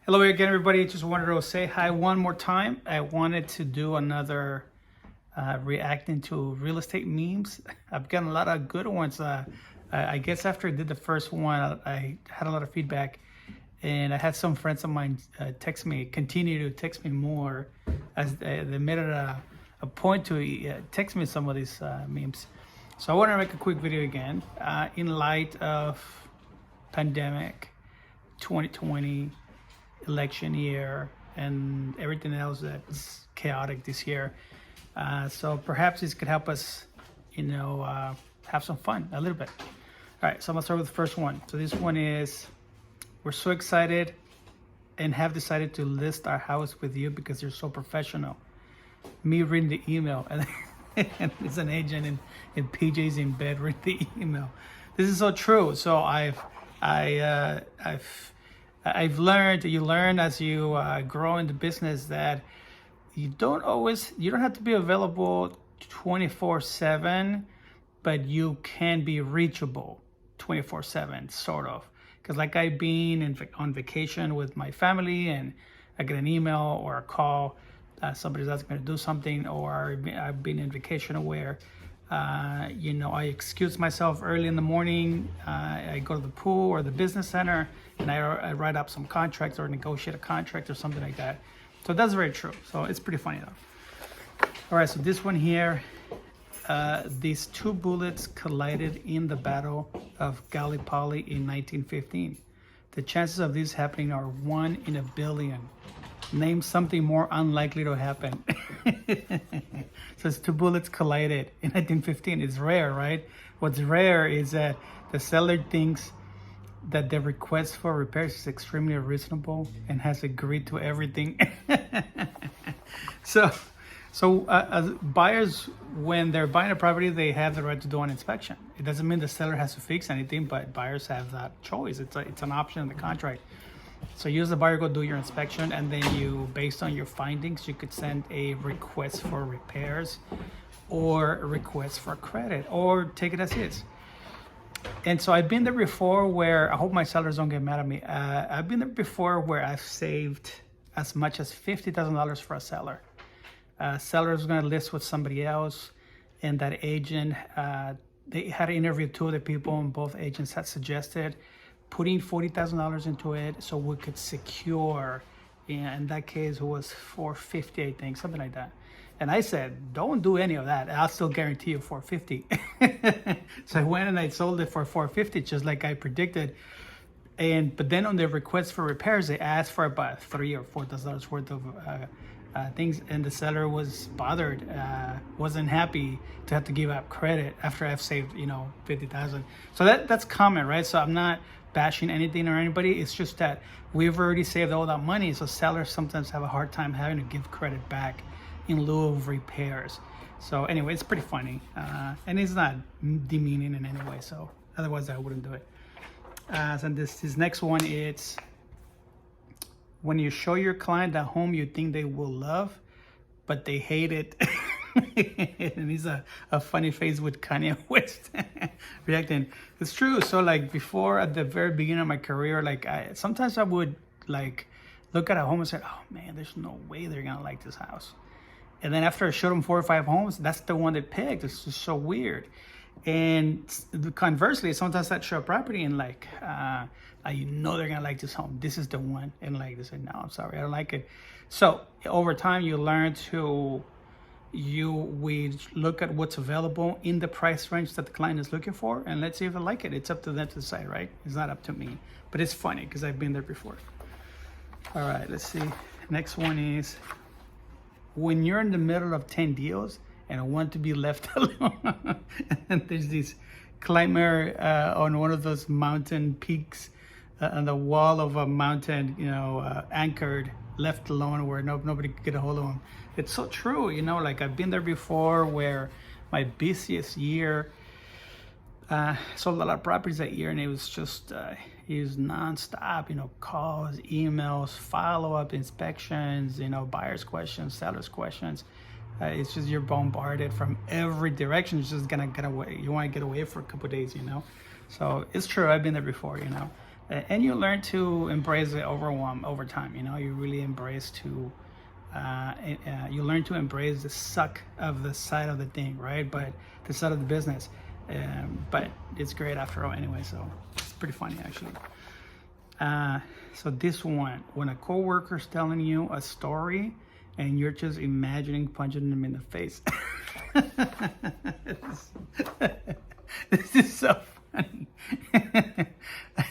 Hello again, everybody. Just wanted to say hi one more time. I wanted to do another reacting to real estate memes. I've gotten a lot of good ones. I guess after I did the first one, I had a lot of feedback, and I had some friends of mine continue to text me more, as they made it a point to text me some of these memes. So I want to make a quick video again in light of pandemic, 2020. Election year and everything else that's chaotic this year. So perhaps this could help us, have some fun a little bit. All right, so I'm gonna start with the first one. So this one is, we're so excited and have decided to list our house with you because you're so professional. Me reading the email and it's an agent in PJs in bed reading the email. This is so true. So I've learned, you learn as you grow in the business, that you don't have to be available 24/7, but you can be reachable 24/7, sort of. Because like I've been on vacation with my family and I get an email or a call, somebody's asking me to do something, or I've been in vacation where I excuse myself early in the morning. I go to the pool or the business center and I write up some contracts or negotiate a contract or something like that. So that's very true. So it's pretty funny though. All right, so this one here, these two bullets collided in the Battle of Gallipoli in 1915. The chances of this happening are 1 in a billion. Name something more unlikely to happen. So it's two bullets collided in 1915. It's rare, right? What's rare is that the seller thinks that the request for repairs is extremely reasonable and has agreed to everything. So buyers, when they're buying a property, they have the right to do an inspection. It doesn't mean the seller has to fix anything, but buyers have that choice. It's an option in the contract. So you as the buyer go do your inspection, and then you, based on your findings, you could send a request for repairs or a request for credit, or take it as is. And so I've been there before where, I hope my sellers don't get mad at me. I've been there before where I've saved as much as $50,000 for a seller. Seller was going to list with somebody else, and that agent, they had interviewed two other people, and both agents had suggested putting $40,000 into it so we could secure, in that case it was $450, I think, something like that. And I said, don't do any of that. I'll still guarantee you $450. So I went and I sold it for $450, just like I predicted. But then on the request for repairs, they asked for about $3,000 or $4,000 worth of things, and the seller was bothered, wasn't happy to have to give up credit after I've saved, $50,000. So that's common, right? So I'm not bashing anything or anybody. It's just that we've already saved all that money, so sellers sometimes have a hard time having to give credit back in lieu of repairs. So anyway, it's pretty funny, and it's not demeaning in any way, so otherwise I wouldn't do it. So this next one, it's when you show your client a home you think they will love, but they hate it. And he's a funny face with Kanye West reacting. It's true. So like before, at the very beginning of my career, sometimes I would look at a home and say, oh man, there's no way they're gonna like this house. And then after I showed them 4 or 5 homes, that's the one they picked. It's just so weird. And conversely, sometimes I show a property and they're gonna like this home. This is the one. And they say, no, I'm sorry, I don't like it. So over time, you learn to, we look at what's available in the price range that the client is looking for, and let's see if they like it. It's up to them to decide, right? It's not up to me. But it's funny because I've been there before. All right, let's see. Next one is, when you're in the middle of 10 deals and want to be left alone, and there's this climber on one of those mountain peaks on the wall of a mountain, anchored, left alone, where nobody could get a hold of him. It's so true, I've been there before where my busiest year, sold a lot of properties that year, and it was just, it was nonstop, calls, emails, follow-up inspections, buyers' questions, sellers' questions. It's just, you're bombarded from every direction. It's just gonna get away. You want to get away for a couple of days, So it's true. I've been there before, And you learn to embrace the overwhelm over time. You know, you really embrace to you learn to embrace the suck of the side of the thing, right? But the side of the business. But it's great after all anyway, so it's pretty funny actually. So this one, when a coworker's telling you a story and you're just imagining punching them in the face. This is so funny.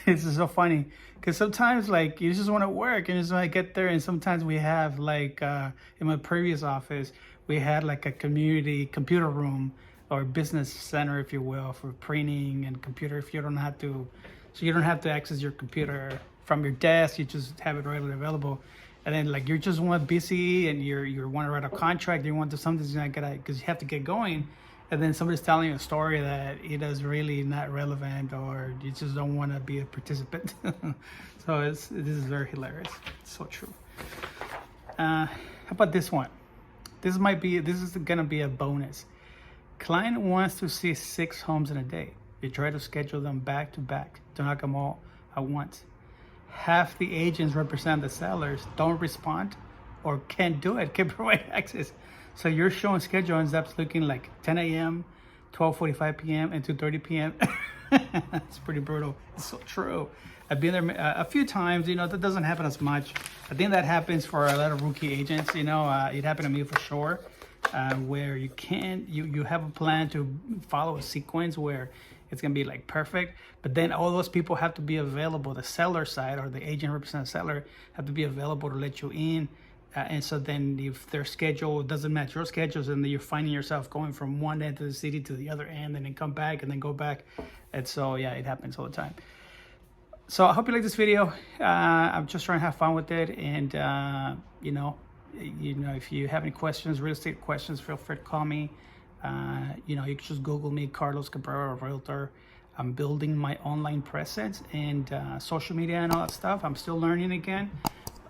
This is so funny because sometimes like you just want to work and just want to get there, and sometimes we have like in my previous office we had like a community computer room or business center, if you will, for printing and computer. If you don't have to, so you don't have to access your computer from your desk, you just have it readily available. And then like you're just one busy and you want to write a contract, you want to do something, you're not gonna, because you have to get going. And then somebody's telling you a story that it is really not relevant, or you just don't want to be a participant. So this is very hilarious. It's so true. How about this one? This is gonna be a bonus. Client wants to see 6 homes in a day. You try to schedule them back to back to knock them all at once. Half the agents represent the sellers, don't respond, or can't do it, can't provide access. So your showing schedule ends up looking like 10 a.m., 12:45 p.m., and 2:30 p.m. It's pretty brutal. It's so true. I've been there a few times. You know, that doesn't happen as much. I think that happens for a lot of rookie agents. You know, it happened to me for sure, where you have a plan to follow a sequence where it's gonna be like perfect, but then all those people have to be available. The seller side or the agent representing the seller have to be available to let you in. And so then if their schedule doesn't match your schedules, and then you're finding yourself going from one end of the city to the other end and then come back and then go back. And so, yeah, it happens all the time. So I hope you like this video. I'm just trying to have fun with it. And, you know, if you have any questions, real estate questions, feel free to call me. You know, you can just Google me, Carlos Cabrera, Realtor. I'm building my online presence and social media and all that stuff. I'm still learning again.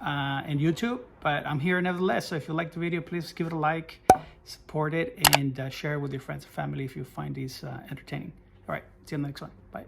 And YouTube, but I'm here nevertheless. So if you like the video, please give it a like, support it, and share it with your friends and family if you find these entertaining. All right, see you in the next one. Bye.